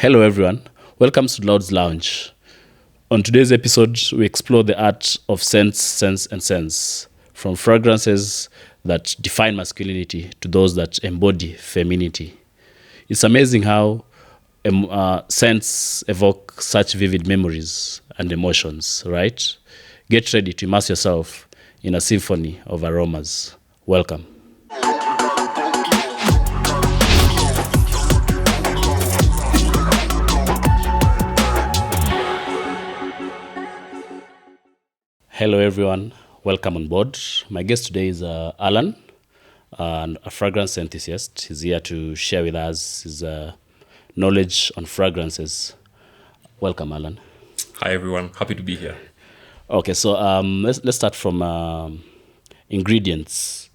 Hello everyone, welcome to Loud's Lounge. On today's episode, we explore the art of scents, sense, and sense, from fragrances that define masculinity to those that embody femininity. It's amazing how scents evoke such vivid memories and emotions, right? Get ready to immerse yourself in a symphony of aromas. Welcome. Hello everyone, welcome on board. My guest today is Alan, a fragrance enthusiast. He's here to share with us his knowledge on fragrances. Welcome, Alan. Hi everyone, happy to be here. Okay, so let's start from ingredients.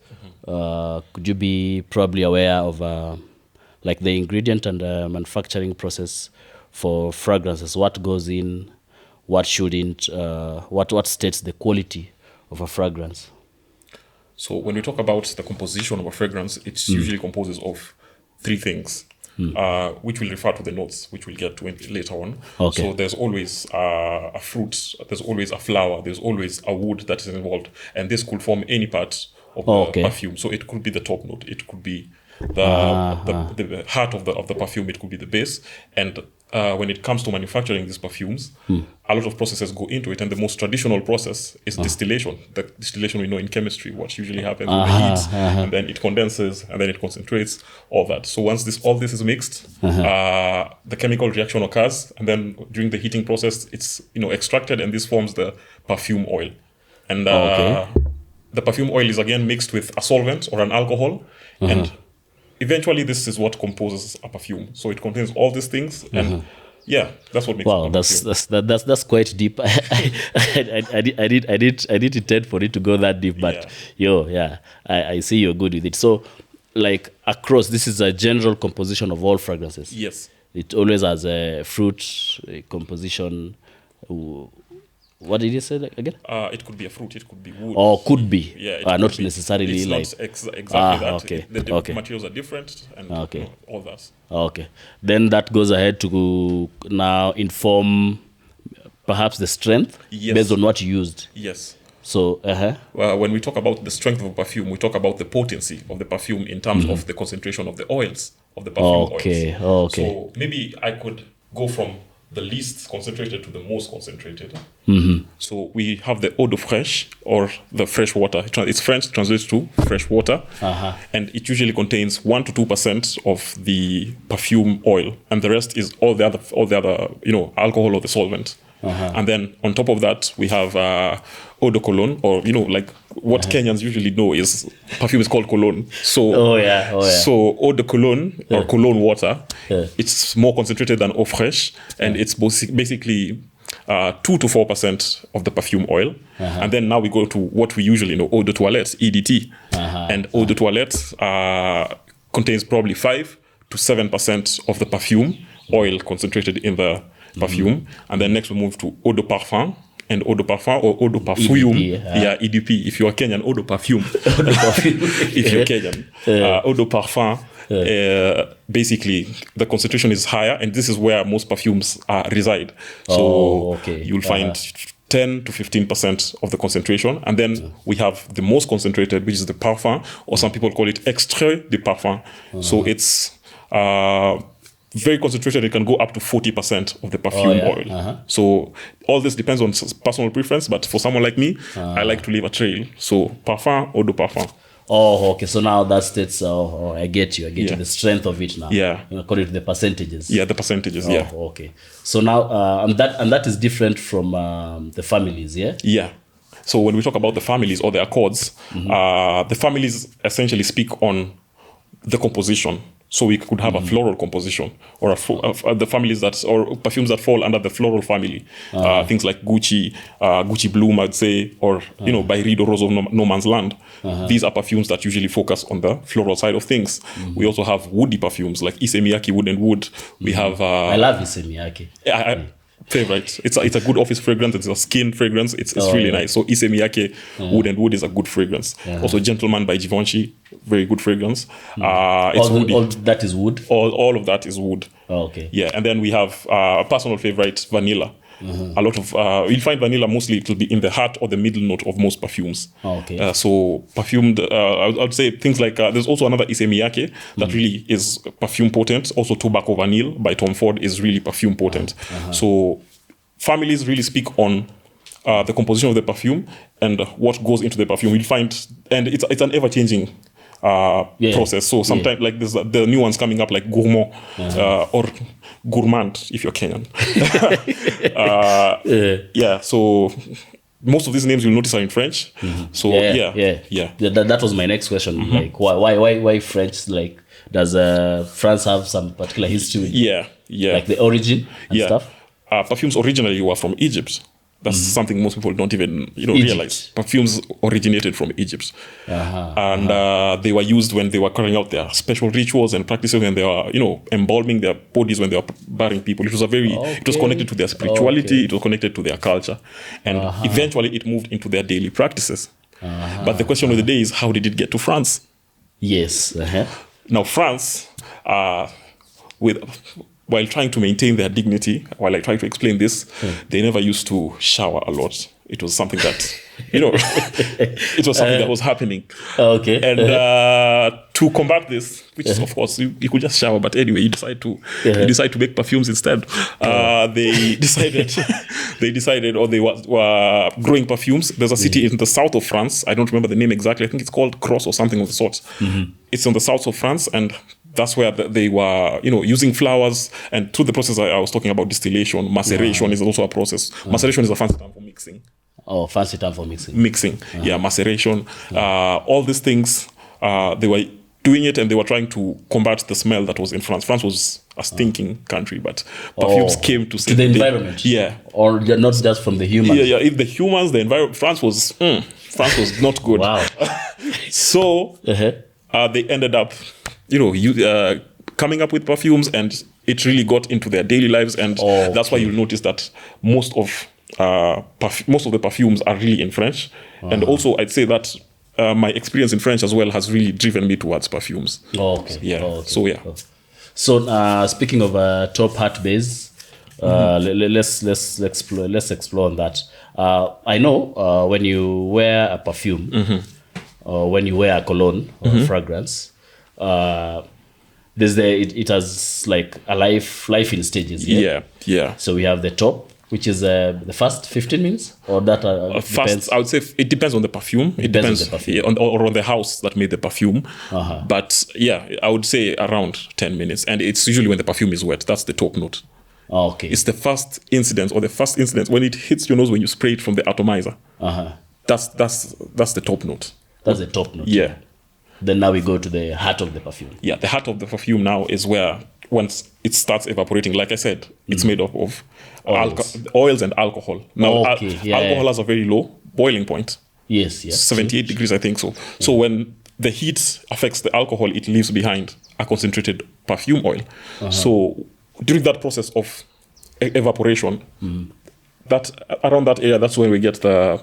Could you be probably aware of like the ingredient and manufacturing process for fragrances? What goes in? What shouldn't, what states the quality of a fragrance? So when we talk about the composition of a fragrance, it usually composes of three things, which will refer to the notes, which we'll get to later on. Okay. So there's always a fruit, there's always a flower, there's always a wood that is involved, and this could form any part of the perfume. So it could be the top note, it could be the heart of the perfume, it could be the base, and when it comes to manufacturing these perfumes, a lot of processes go into it, and the most traditional process is distillation. The distillation we know in chemistry, what usually happens with the heat, and then it condenses, and then it concentrates, all that. So once all this is mixed, the chemical reaction occurs, and then during the heating process, it's extracted, and this forms the perfume oil. And the perfume oil is again mixed with a solvent or an alcohol, and eventually, this is what composes a perfume. So it contains all these things, and that's what makes. Wow, that's quite deep. I did intend for it to go that deep, but I see you're good with it. So, like across, this is a general composition of all fragrances. Yes, it always has a fruit composition. What did you say again? It could be a fruit, it could be wood. Or could be. Yeah, not necessarily it's like. Not exactly that. Okay. The materials are different, and all that. Okay. Then that goes ahead to now inform perhaps the strength based on what you used. Yes. So, when we talk about the strength of a perfume, we talk about the potency of the perfume in terms of the concentration of the oils, of the perfume oils. So maybe I could go from the least concentrated to the most concentrated. So we have the eau de fraîche, or the fresh water. It's French, translates to fresh water, and it usually contains 1 to 2% of the perfume oil, and the rest is all the other alcohol or the solvent. And then on top of that, we have eau de cologne, or like what Kenyans usually know is perfume is called cologne. So so eau de cologne or cologne water, it's more concentrated than eau fraîche, and it's basically 2 to 4% of the perfume oil. And then now we go to what we usually know, eau de toilette, EDT, and eau de toilette contains probably 5 to 7% of the perfume oil concentrated in the perfume. And then next we move to eau de parfum, and eau de parfum or eau de parfum, EDP. If you are Kenyan, eau de parfum. If you're Kenyan, eau de parfum. Basically, the concentration is higher, and this is where most perfumes reside. So you'll find 10 to 15% of the concentration, and then we have the most concentrated, which is the parfum, or some people call it extrait de parfum. So it's very concentrated. It can go up to 40% of the perfume oil. So all this depends on personal preference, but for someone like me, I like to leave a trail. So parfum, eau de parfum. So now that states. I get you. The strength of it now. According to the percentages. Yeah, the percentages. Okay. So now, and that is different from the families. Yeah. Yeah. So when we talk about the families or the accords, the families essentially speak on the composition. So we could have a floral composition, or the families or perfumes that fall under the floral family. Things like Gucci Bloom, I'd say, or by Reed or Rose of No Man's Land. These are perfumes that usually focus on the floral side of things. We also have woody perfumes like Issey Miyake Wood and Wood. We have. I love Issey Miyake. favorite. It's a good office fragrance. It's a skin fragrance. It's really nice. So Issey Miyake Wood and Wood is a good fragrance. Also Gentleman by Givenchy, very good fragrance. It's woody. All that is wood? All of that is wood. Oh, okay. Yeah, and then we have a personal favorite, vanilla. A lot of you'll find vanilla mostly it will be in the heart or the middle note of most perfumes. Okay. So perfumed, I would say things like there's also another Issey Miyake that really is perfume potent. Also Tobacco Vanille by Tom Ford is really perfume potent. So families really speak on the composition of the perfume and what goes into the perfume. You'll find, and it's an ever changing process. So sometimes like there's the new ones coming up like Gourmand or Gourmand if you're Kenyan. So most of these names you'll notice are in French. So that was my next question. Like why French? Like does France have some particular history? Like the origin and stuff. Perfumes originally were from Egypt. That's something most people don't even realize. Perfumes originated from Egypt. And they were used when they were carrying out their special rituals and practices, when they were, embalming their bodies when they were burying people. It was it was connected to their spirituality, it was connected to their culture. And eventually it moved into their daily practices. But the question of the day is, how did it get to France? Yes. Now France, while trying to maintain their dignity, while I try to explain this, they never used to shower a lot. It was something that, it was something that was happening. Okay. And to combat this, which is, of course, you could just shower, but anyway, you decide to make perfumes instead. They decided, or they were growing perfumes. There's a city in the south of France. I don't remember the name exactly. I think it's called Cross or something of the sort. It's in the south of France, and that's where they were, using flowers. And through the process I was talking about distillation, maceration is also a process. Maceration is a fancy term for mixing. Oh, fancy term for mixing. Maceration. All these things, they were doing it, and they were trying to combat the smell that was in France. France was a stinking country, but perfumes came to save the environment. Or not just from the humans. If the humans, the environment, France was not good. Wow. So they ended up coming up with perfumes, and it really got into their daily lives, and that's why you'll notice that most of the perfumes are really in French. And also I'd say that my experience in French as well has really driven me towards perfumes. So speaking of top hat base, let's explore on that. I know when you wear a perfume, or when you wear a cologne or a fragrance, it has like a life in stages. So we have the top, which is the first 15 minutes, or that first, I would say it depends on the perfume. It depends on the perfume. Or on the house that made the perfume. But I would say around 10 minutes, and it's usually when the perfume is wet. That's the top note. It's the first incident when it hits your nose when you spray it from the atomizer. That's the top note. That's the top note. Then now we go to the heart of the perfume. The heart of the perfume now is where, once it starts evaporating, like I said, it's made up of oils and alcohol. Now, alcohol has a very low boiling point. 78 degrees, I think so. So when the heat affects the alcohol, it leaves behind a concentrated perfume oil. So during that process of evaporation, that around that area, that's when we get the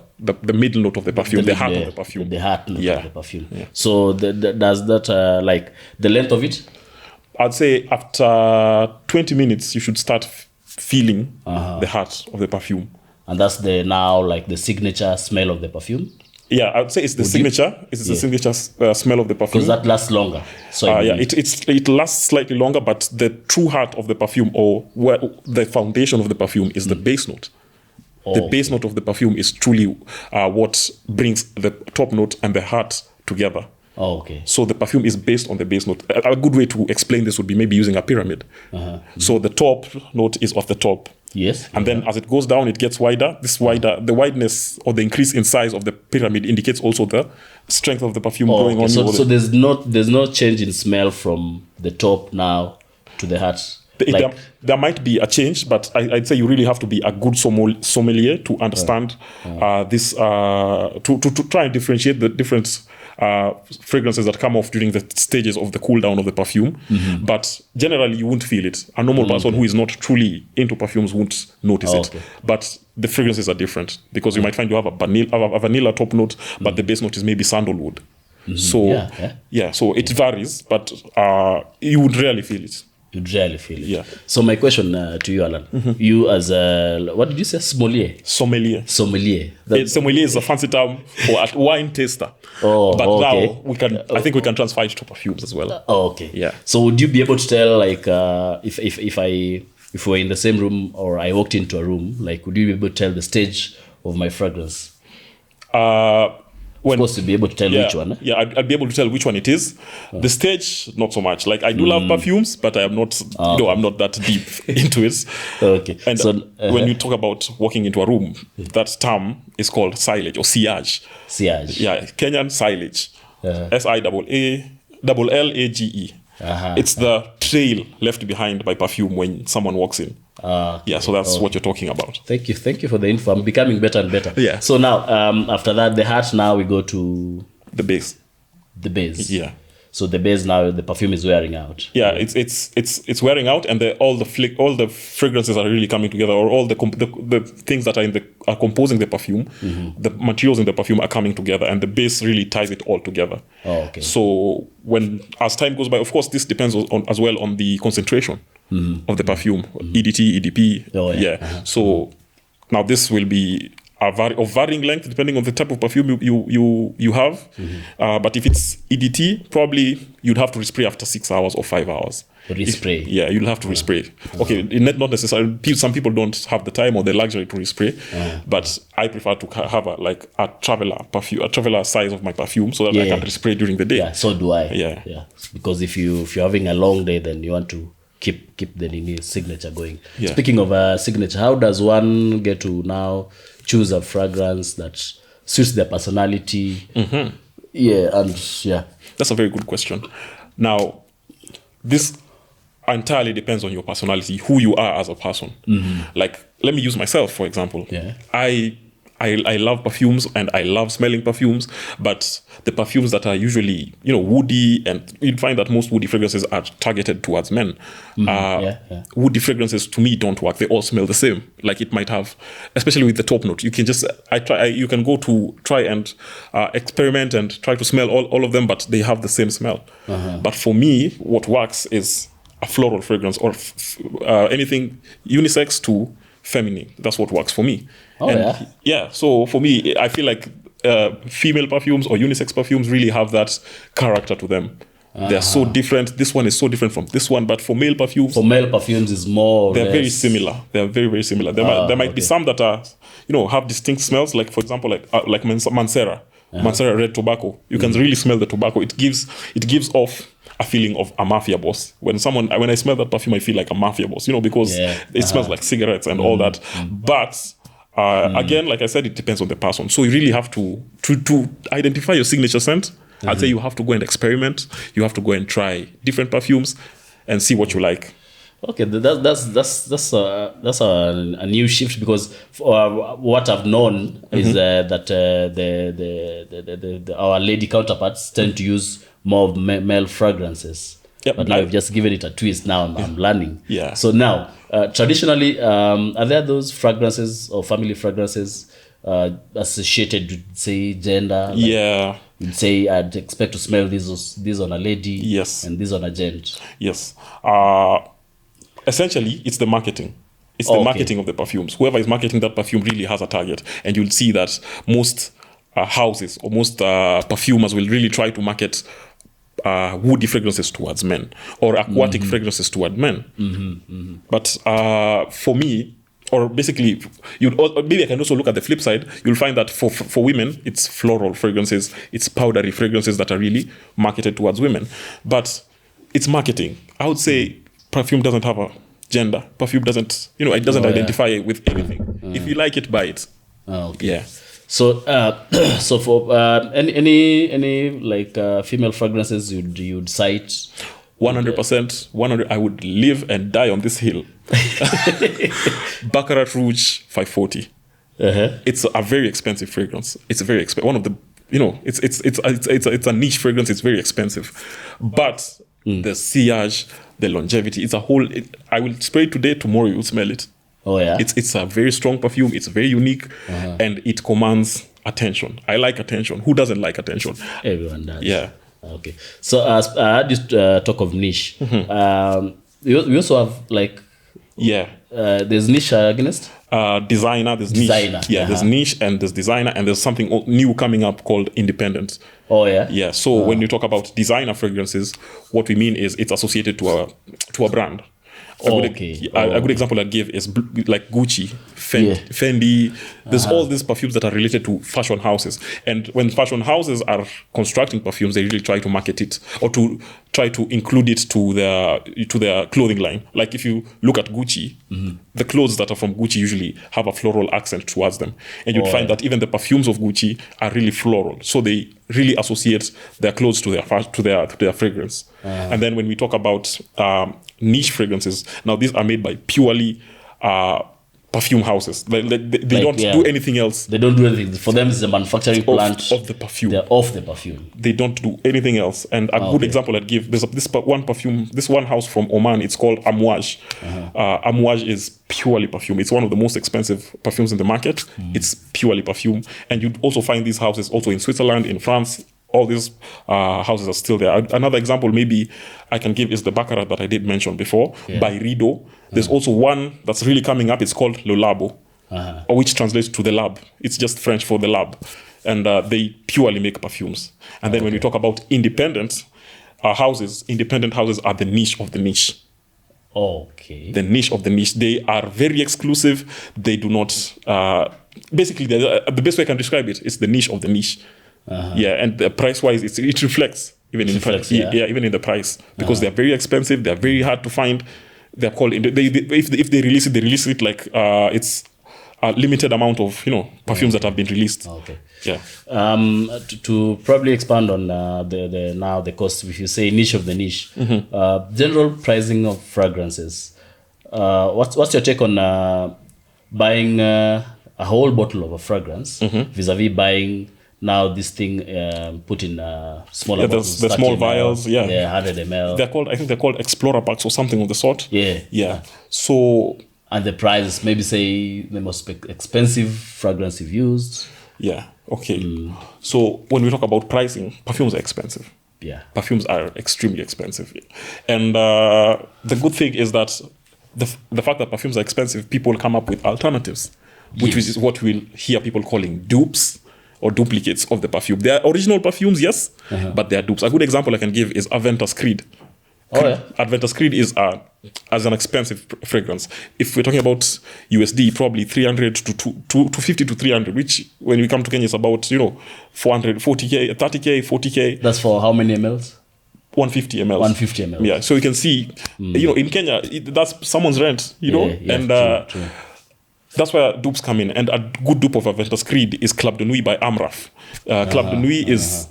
middle note of the perfume, the heart of the perfume. The heart note of the perfume. So does that, like the length of it? I'd say after 20 minutes, you should start feeling the heart of the perfume. And that's the signature smell of the perfume? I would say it's the signature. It's the signature smell of the perfume. Because that lasts longer. So it lasts slightly longer, but the true heart of the perfume, or where the foundation of the perfume, is the base note. The base note of the perfume is truly what brings the top note and the heart together. So the perfume is based on the base note. A good way to explain this would be maybe using a pyramid. So the top note is of the top. And then as it goes down, it gets wider. The wideness or the increase in size of the pyramid indicates also the strength of the perfume going on. So there's no change in smell from the top now to the heart. There might be a change, but I'd say you really have to be a good sommelier to understand this, to try and differentiate the different fragrances that come off during the stages of the cool down of the perfume. But generally, you won't feel it. A normal person who is not truly into perfumes won't notice it. But the fragrances are different because you might find you have a vanilla top note, but the base note is maybe sandalwood. So so it varies, but you would rarely feel it. You'd rarely feel it. Yeah. So my question to you, Alan, you as a, what did you say, sommelier? Sommelier. Sommelier. Sommelier is a fancy term for a wine taster. Oh, but okay. now we can. I think we can transfer it to perfumes as well. Okay. Yeah. So would you be able to tell, like, if we're in the same room or I walked into a room, like, would you be able to tell the stage of my fragrance? Of course, to be able to tell which one. Yeah, I'd be able to tell which one it is. The stage, not so much. Like, I do love perfumes, but I am not. I'm not that deep into it. Okay. And so, when you talk about walking into a room, that term is called silage or sillage. Sillage. Yeah, Kenyan silage. SILLAGE. It's the trail left behind by perfume when someone walks in. So that's what you're talking about. Thank you for the info. I'm becoming better and better. Yeah. So now, after that, the hat. Now we go to the base. The base. Yeah. So the base now, the perfume is wearing out. Yeah, it's wearing out, and all the fragrances are really coming together, or all the things that are composing the perfume, the materials in the perfume are coming together, and the base really ties it all together. Oh, okay. So as time goes by, of course, this depends as well on the concentration of the perfume, EDT, EDP. Oh, yeah. So now this will be of varying length depending on the type of perfume you have. But if it's EDT, probably you'd have to respray after 6 hours or 5 hours. Respray. You'll have to respray. Okay, not necessarily. Some people don't have the time or the luxury to respray, but I prefer to have a traveler perfume, a traveler size of my perfume, so that I can respray during the day. Yeah, so do I. Yeah. Because if you're having a long day, then you want to keep the signature going. Yeah. Speaking of signature, how does one get to now choose a fragrance that suits their personality? That's a very good question. Now, this entirely depends on your personality, who you are as a person. Like, let me use myself, for example. I love perfumes and I love smelling perfumes, but the perfumes that are usually, woody, and you'd find that most woody fragrances are targeted towards men. Woody fragrances to me don't work. They all smell the same. Like, it might have, especially with the top note, you can you can go to try and experiment and try to smell all of them, but they have the same smell. But for me, what works is a floral fragrance or anything unisex to feminine. That's what works for me. So for me, I feel like female perfumes or unisex perfumes really have that character to them. They're so different. This one is so different from this one. But for male perfumes, is more. They're very similar. They're very, very similar. There might be some that are, have distinct smells. Like, for example, like Mancera, Mancera red tobacco. You can really smell the tobacco. It gives off a feeling of a mafia boss. When I smell that perfume, I feel like a mafia boss. Because it smells like cigarettes and all that. But again, like I said, it depends on the person. So you really have to identify your signature scent. I'd say you have to go and experiment. You have to go and try different perfumes and see what you like. Okay, that's a new shift, because what I've known is that our lady counterparts tend to use more of male fragrances. Yep, but now you've just given it a twist. Now I'm learning. Yeah. So now, traditionally, are there those fragrances or family fragrances associated with, say, gender? Like, you'd say, I'd expect to smell this on a lady. Yes. And this on a gent. Yes. Essentially, it's the marketing. It's the marketing of the perfumes. Whoever is marketing that perfume really has a target. And you'll see that most houses or most perfumers will really try to market woody fragrances towards men or aquatic fragrances toward men. But for me, or basically, maybe I can also look at the flip side. You'll find that for women, it's floral fragrances, it's powdery fragrances that are really marketed towards women. But it's marketing. I would say perfume doesn't have a gender. Perfume doesn't, it doesn't identify with anything. If you like it, buy it. Okay. Yeah. So, so for any like female fragrances you'd cite? 100%. 100. I would live and die on this hill. Baccarat Rouge 540. It's a very expensive fragrance. It's very expensive. One of the it's a niche fragrance. It's very expensive, but the sillage, the longevity, it's a whole. I will spray it today. Tomorrow you will smell it. Oh yeah. It's a very strong perfume. It's very unique, and it commands attention. I like attention. Who doesn't like attention? Everyone does. Yeah. Okay. So as I had this talk of niche. We also have like there's niche against designer. There's niche. Designer. Yeah. There's niche and there's designer, and there's something new coming up called independent. Oh yeah. Yeah. So when you talk about designer fragrances, what we mean is it's associated to a brand. A good example I give is like Gucci, Fendi. There's all these perfumes that are related to fashion houses. And when fashion houses are constructing perfumes, they really try to market it or to try to include it to their clothing line. Like if you look at Gucci, the clothes that are from Gucci usually have a floral accent towards them. And you'd find that even the perfumes of Gucci are really floral. So they really associate their clothes to their fragrance. And then when we talk about niche fragrances, now these are made by purely perfume houses. They don't do anything else. They don't do anything. For them, it's a manufacturing plant of the perfume. They're off the perfume. They don't do anything else. And a good example I'd give, there's this one house from Oman. It's called Amouage. Amouage is purely perfume. It's one of the most expensive perfumes in the market. It's purely perfume. And you'd also find these houses also in Switzerland, in France. All these houses are still there. Another example maybe I can give is the Baccarat that I did mention before by Rideau. There's also one that's really coming up. It's called Le Labo, which translates to the lab. It's just French for the lab. And they purely make perfumes. And then when we talk about independent houses are the niche of the niche. Okay. The niche of the niche. They are very exclusive. They do not... basically, the best way I can describe it is the niche of the niche. And the price-wise, it reflects even in the price. Even in the price, because they're very expensive. They're very hard to find. They're called. If they release it like it's a limited amount of perfumes that have been released. Okay. Yeah. To probably expand on the cost, if you say niche of the niche, general pricing of fragrances. What's your take on buying a whole bottle of a fragrance vis-a-vis buying now this thing put in smaller bottles, the small vials, 100 ml. I think they're called Explorer packs or something of the sort. Yeah. So and the price, maybe say the most expensive fragrance you've used. Yeah. Okay. So when we talk about pricing, perfumes are expensive. Yeah. Perfumes are extremely expensive, and the good thing is that the fact that perfumes are expensive, people come up with alternatives, which is what we'll hear people calling dupes or duplicates of the perfume. They are original perfumes, yes, but they are dupes. A good example I can give is Aventus Creed. Aventus Creed is as an expensive fragrance. If we're talking about USD, probably 300 to 250 to 300, which when we come to Kenya is about 440k, 30k, 40k. That's for how many mls? 150 ml. 150 ml. Yeah, so you can see, in Kenya, that's someone's rent, true. That's where dupes come in. And a good dupe of Aventus Creed is Club de Nuit by Amraf. Club de Nuit is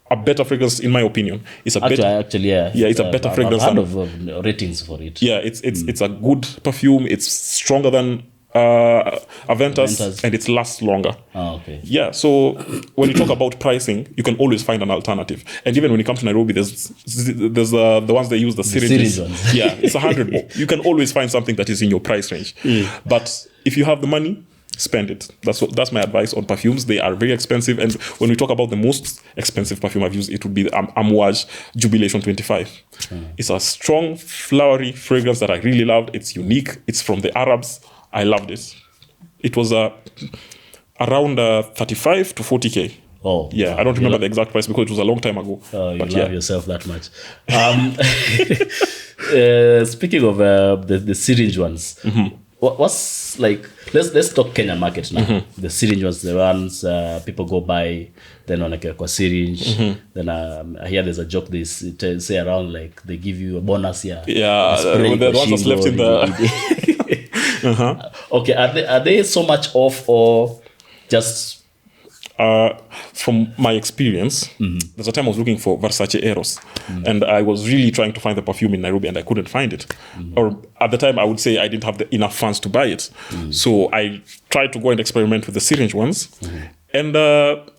a better fragrance, in my opinion. It's a it's a better fragrance. I've heard of ratings for it. Yeah, it's a good perfume. It's stronger than Aventus, and it lasts longer. Yeah, so when you talk about pricing, you can always find an alternative. And even when you come to Nairobi, there's the ones that use the syringes. Yeah, it's 100. You can always find something that is in your price range. But if you have the money, spend it. That's my advice on perfumes. They are very expensive. And when we talk about the most expensive perfume I've used, it would be the Amouage Jubilation 25. It's a strong, flowery fragrance that I really loved. It's unique. It's from the Arabs. I loved it. It was around 35 to 40k. Yeah, I don't remember the exact price because it was a long time ago. You love yourself that much. Speaking of the syringe ones, what's like? Let's talk Kenyan market now. The syringe ones, the ones people go buy, then on a syringe. Then I hear there's a joke they say around like they give you a bonus here. Yeah, the ones that's left in the. Okay, are they so much off or just? From my experience, there's a time I was looking for Versace Eros, and I was really trying to find the perfume in Nairobi, and I couldn't find it. Or at the time, I would say I didn't have enough funds to buy it. So I tried to go and experiment with the syringe ones, and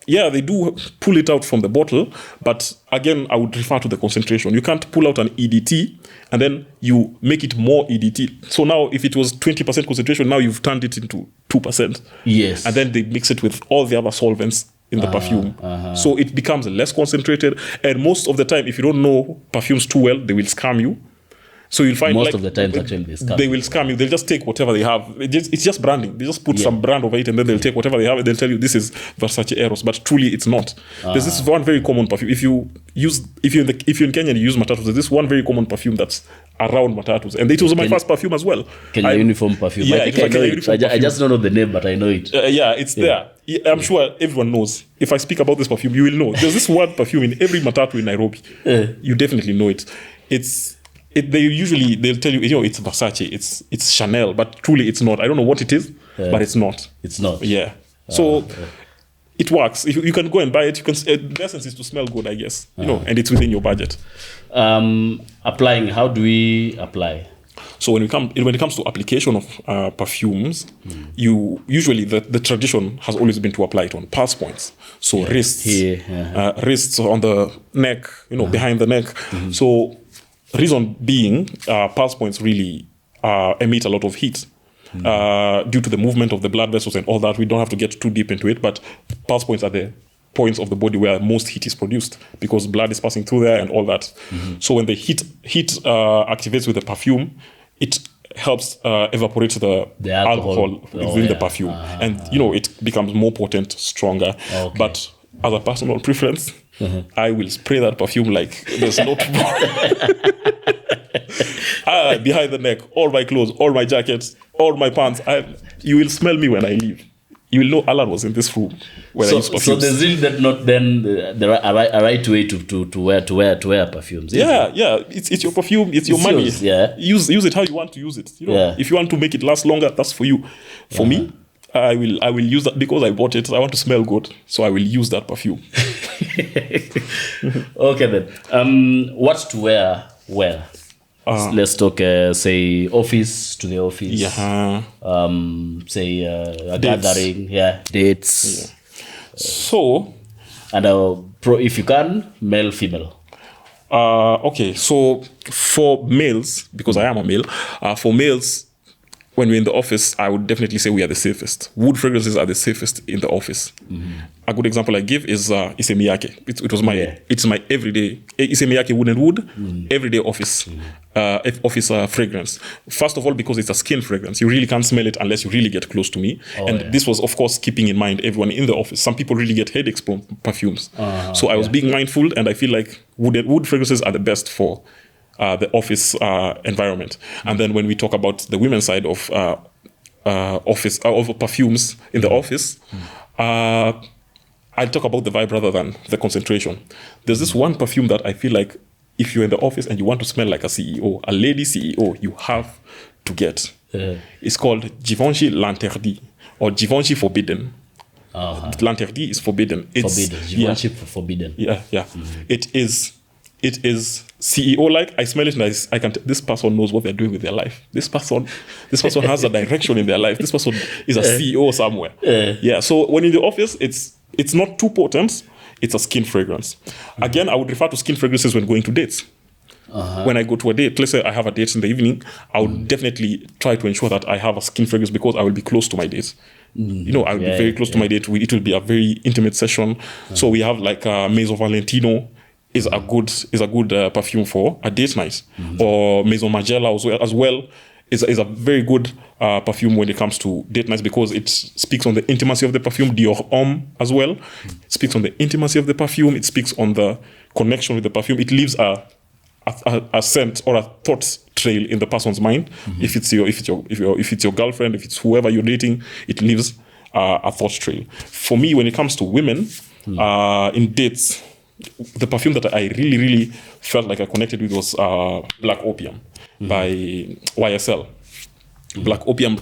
yeah, they do pull it out from the bottle, but again, I would refer to the concentration. You can't pull out an EDT and then you make it more EDT. So now, if it was 20% concentration, now you've turned it into 2%. Yes. And then they mix it with all the other solvents in the perfume. So it becomes less concentrated. And most of the time, if you don't know perfumes too well, they will scam you. So you'll find most of the times actually they will scam you. They'll just take whatever they have. It's just branding. They just put some brand over it, and then they'll take whatever they have, and they'll tell you this is Versace Eros, but truly it's not. There's this one very common perfume. If you're in Kenya and you use matatus, there's this one very common perfume that's around matatus, and it was my first perfume as well. Kenya uniform perfume. Yeah, I think I know it. I just don't know the name, but I know it. Yeah, it's there. I'm sure everyone knows. If I speak about this perfume, you will know. There's this one perfume in every matatu in Nairobi. You definitely know it. They'll tell you, it's Versace, it's Chanel, but truly it's not. I don't know what it is, but it's not. It's not. Yeah. So it works. If you can go and buy it. You can. The essence is to smell good, I guess. And it's within your budget. Applying. How do we apply? So when it comes to application of perfumes, you usually the tradition has always been to apply it on pulse points. So wrists, wrists on the neck, behind the neck. So reason being, pulse points really emit a lot of heat due to the movement of the blood vessels and all that. We don't have to get too deep into it, but pulse points are the points of the body where most heat is produced because blood is passing through there and all that. So when the heat activates with the perfume, it helps evaporate the alcohol within the perfume, and it becomes more potent, stronger. But as a personal preference, I will spray that perfume like there's no tomorrow. Behind the neck, all my clothes, all my jackets, all my pants. You will smell me when I leave. You will know Alan was in this room when I use perfumes. So there's really not then a right way to wear perfumes. Yeah. It's your perfume. It's your money. Yours, yeah. Use it how you want to use it. If you want to make it last longer, that's for you. For me, I will use that because I bought it. I want to smell good, so I will use that perfume. Okay then. What to wear well? Let's talk, say, office to the office. Yeah. Say a gathering. Yeah. Dates. Yeah. So. And if you can, male, female. Okay. So for males, because I am a male, for males, when we're in the office, I would definitely say we are the safest. Wood fragrances are the safest in the office. A good example I give is Issey Miyake. It's my everyday Issey Miyake wood, everyday office fragrance. First of all, because it's a skin fragrance, you really can't smell it unless you really get close to me. This was, of course, keeping in mind everyone in the office. Some people really get headaches from perfumes, so I was being mindful, and I feel like wood fragrances are the best for the office environment. And then when we talk about the women's side of office of perfumes in the office, I'll talk about the vibe rather than the concentration. There's this one perfume that I feel like if you're in the office and you want to smell like a CEO, a lady CEO, you have to get. It's called Givenchy L'Interdit or Givenchy Forbidden. L'Interdit is forbidden. It's forbidden. Givenchy forbidden. Yeah. It is CEO like. I smell it and I can. This person knows what they're doing with their life. This person has a direction in their life. This person is a CEO somewhere. Yeah. So when in the office, it's not too potent. It's a skin fragrance. Again, I would refer to skin fragrances when going to dates. When I go to a date, let's say I have a date in the evening, I would definitely try to ensure that I have a skin fragrance because I will be close to my date. I will be very close to my date. It will be a very intimate session. So we have like Maison Valentino is a good perfume for a date night, or Maison Margiela as well is a very good perfume when it comes to date nights because it speaks on the intimacy of the perfume. Dior Homme as well speaks on the intimacy of the perfume. It speaks on the connection with the perfume. It leaves a scent or a thought trail in the person's mind. If it's your girlfriend, if it's whoever you're dating, it leaves a thought trail. For me, when it comes to women in dates, the perfume that I really, really felt like I connected with was Black Opium by YSL. Black Opium,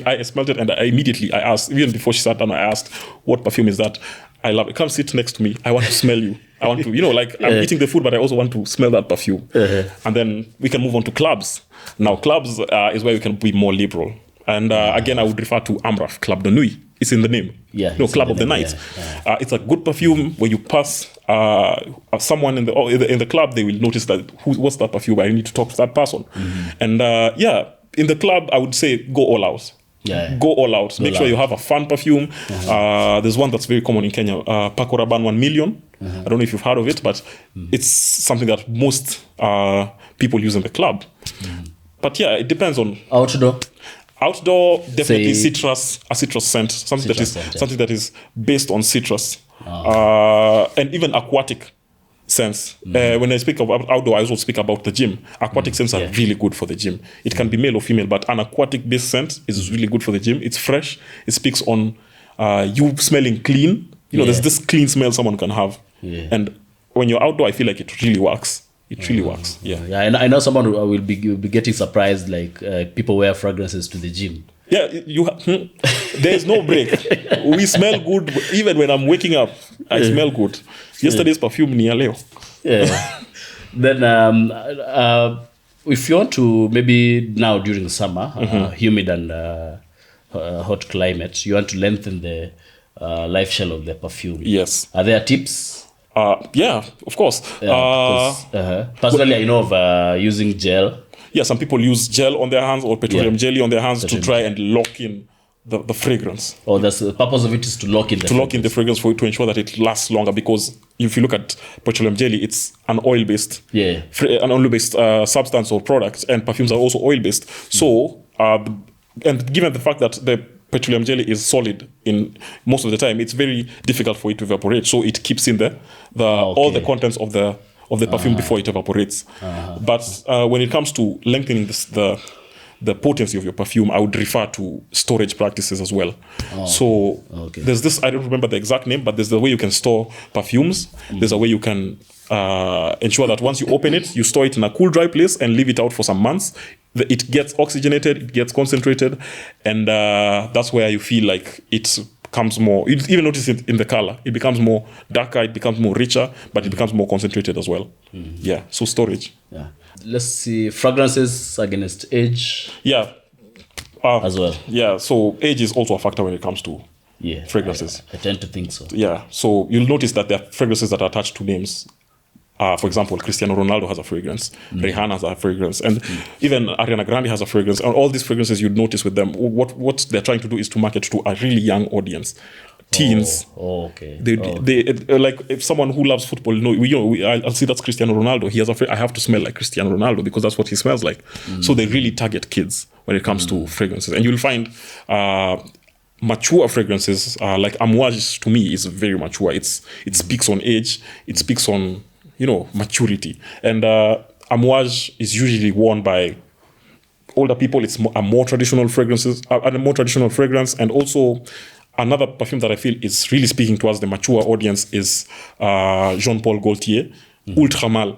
I smelled it and I immediately asked, even before she sat down, I asked, what perfume is that? I love it. Come sit next to me. I want to smell you. I want to, I'm eating the food, but I also want to smell that perfume. And then we can move on to clubs. Now, clubs is where we can be more liberal. And again, I would refer to Amraf, Club de Nuit. it's in the name. Yeah, Club of the night. It's a good perfume. When you pass someone in the club, they will notice that what's that perfume? I need to talk to that person. And in the club, I would say go all out. Go all out. Make sure you have a fun perfume. There's one that's very common in Kenya, Paco Rabanne 1 million. I don't know if you've heard of it, but it's something that most people use in the club. But yeah, it depends on outdoor. Definitely a citrus scent, something that is based on citrus, and even aquatic scents. When I speak about outdoor, I also speak about the gym. Aquatic scents are really good for the gym. It can be male or female, but an aquatic based scent is really good for the gym. It's fresh. It speaks on you smelling clean. There's this clean smell someone can have, and when you're outdoor, I feel like it really works. It really works. Yeah. And I know someone will be getting surprised, like people wear fragrances to the gym. Yeah, there's no break. We smell good. Even when I'm waking up, I smell good. Yesterday's perfume ni ya leo. Yeah. Then if you want to, maybe now during summer, humid and hot climate, you want to lengthen the life shell of the perfume. Yes. Are there tips? Yeah, of course. Personally, I know of using gel. Yeah, some people use gel on their hands or petroleum jelly on their hands to try and lock in the fragrance. Oh, that's the purpose of it, is to lock in the fragrance. Lock in the fragrance to ensure that it lasts longer, because if you look at petroleum jelly, it's an oil-based substance or product, and perfumes are also oil-based. So, and given the fact that the petroleum jelly is solid in most of the time, it's very difficult for it to evaporate. So it keeps in all the contents of the perfume before it evaporates. But when it comes to lengthening the potency of your perfume, I would refer to storage practices as well. So there's this, I don't remember the exact name, but there's the way you can store perfumes. There's a way you can ensure that once you open it, you store it in a cool, dry place and leave it out for some months. It gets oxygenated, it gets concentrated, and that's where you feel like it becomes more, you even notice it in the color. It becomes more darker, it becomes more richer, but it becomes more concentrated as well. Yeah, so storage. Yeah. Let's see, fragrances against age. Yeah. As well. Yeah, so age is also a factor when it comes to fragrances. I tend to think so. Yeah, so you'll notice that there are fragrances that are attached to names. For example, Cristiano Ronaldo has a fragrance, Rihanna has a fragrance, and even Ariana Grande has a fragrance. And all these fragrances, you'd notice with them, what they're trying to do is to market to a really young audience. Teens. They like, if someone who loves football, I'll see that's Cristiano Ronaldo. He has I have to smell like Cristiano Ronaldo because that's what he smells like. So they really target kids when it comes to fragrances, and you'll find mature fragrances like Amouage to me is very mature. It speaks on age. It speaks on maturity, and Amouage is usually worn by older people. It's a more traditional fragrance, and also another perfume that I feel is really speaking towards the mature audience is Jean Paul Gaultier, Ultramal.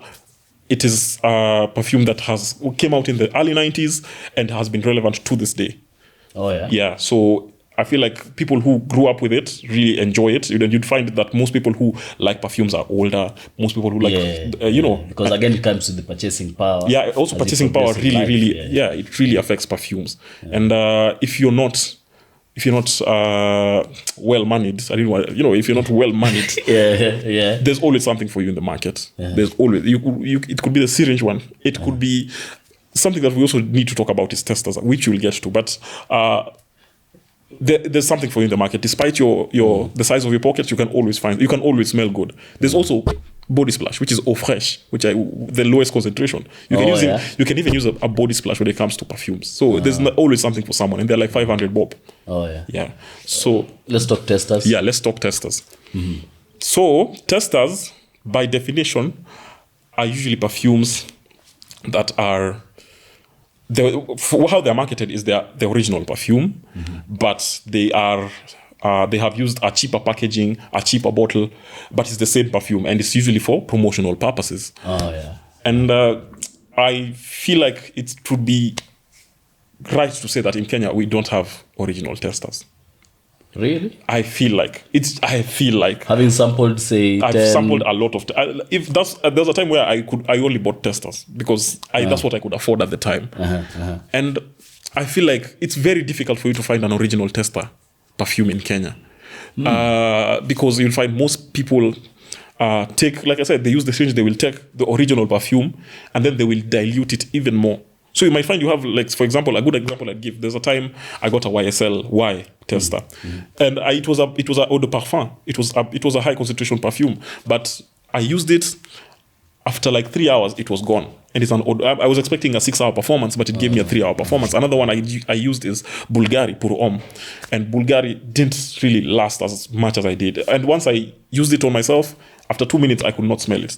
It is a perfume that came out in the early 90s and has been relevant to this day. Oh yeah. Yeah. So I feel like people who grew up with it really enjoy it. You'd find that most people who like perfumes are older. Most people who like, because again, it comes with the purchasing power. Yeah, also purchasing power really, it really affects perfumes. Yeah. And if you're not well mannered, if you're not well mannered, there's always something for you in the market. Yeah. There's always it could be the syringe one. It could be something that we also need to talk about is testers, which we'll get to, but. There's something for you in the market. Despite the size of your pockets, you can always smell good. There's also body splash, which is eau fraîche, the lowest concentration. You can even use a body splash when it comes to perfumes. So there's always something for someone, and they're like 500 bob. Oh yeah. Yeah. So let's talk testers. Yeah, let's talk testers. So testers, by definition, are usually perfumes that are. How they're marketed is the original perfume, but they have used a cheaper packaging, a cheaper bottle, but it's the same perfume, and it's usually for promotional purposes. Oh yeah. And I feel like it would be right to say that in Kenya we don't have original testers. Really? I feel like having sampled, say, I've sampled a lot of. If there's a time where I only bought testers because that's what I could afford at the time, and I feel like it's very difficult for you to find an original tester perfume in Kenya. Because you'll find most people take, like I said, they use the syringe, they will take the original perfume and then they will dilute it even more. So you might find you have, like, for example, a good example I'd give. There's a time I got a YSL Y tester, and it was a eau de parfum. It was a high concentration perfume, but I used it. After like 3 hours, it was gone. And it's I was expecting a 6-hour performance, but it gave me a 3-hour performance. Another one I used is Bulgari, Puro Homme. And Bulgari didn't really last as much as I did. And once I used it on myself, after 2 minutes, I could not smell it.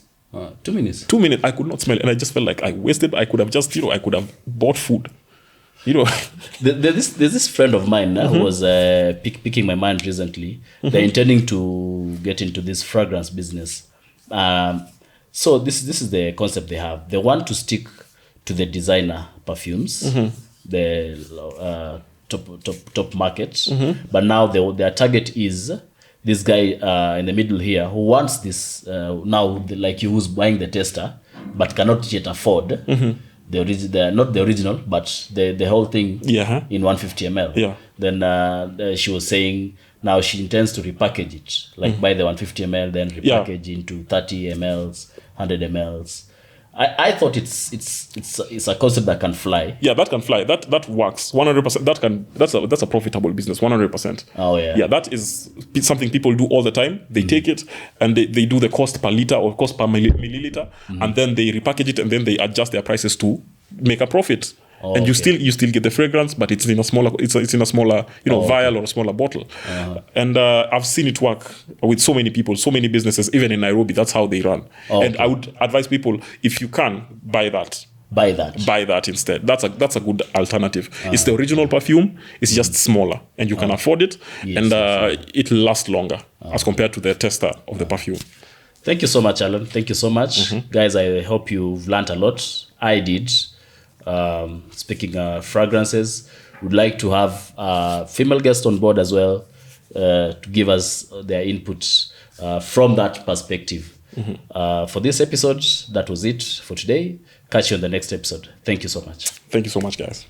2 minutes? 2 minutes, I could not smell it. And I just felt like I wasted. I could have just, I could have bought food. There's this friend of mine who was picking my mind recently. They're intending to get into this fragrance business. So this is the concept they have. They want to stick to the designer perfumes, the top market. But now their target is this guy in the middle here who wants this now, like you, who's buying the tester but cannot yet afford not the original, but the whole thing in 150 ml. Yeah. Then she was saying now she intends to repackage it, like buy the 150 ml, then repackage into 30 mls, 100 mls. I thought it's a concept that can fly. Yeah, that can fly. That works 100%. That's a profitable business 100%. Oh yeah. Yeah, that is something people do all the time. They take it and they do the cost per liter or cost per milliliter, and then they repackage it and then they adjust their prices to make a profit. Oh, and you still get the fragrance, but it's in a smaller vial or a smaller bottle. And I've seen it work with so many people, so many businesses, even in Nairobi. That's how they run. And I would advise people, if you can, buy that. Buy that instead. That's a good alternative. It's the original perfume. It's just smaller, and you can afford it, and it'll last longer as compared to the tester of the perfume. Thank you so much, Alan. Thank you so much, guys. I hope you've learned a lot. I did. Speaking fragrances, would like to have female guests on board as well to give us their input from that perspective. For this episode, that was it for today. Catch you on the next episode. Thank you so much. Thank you so much, guys.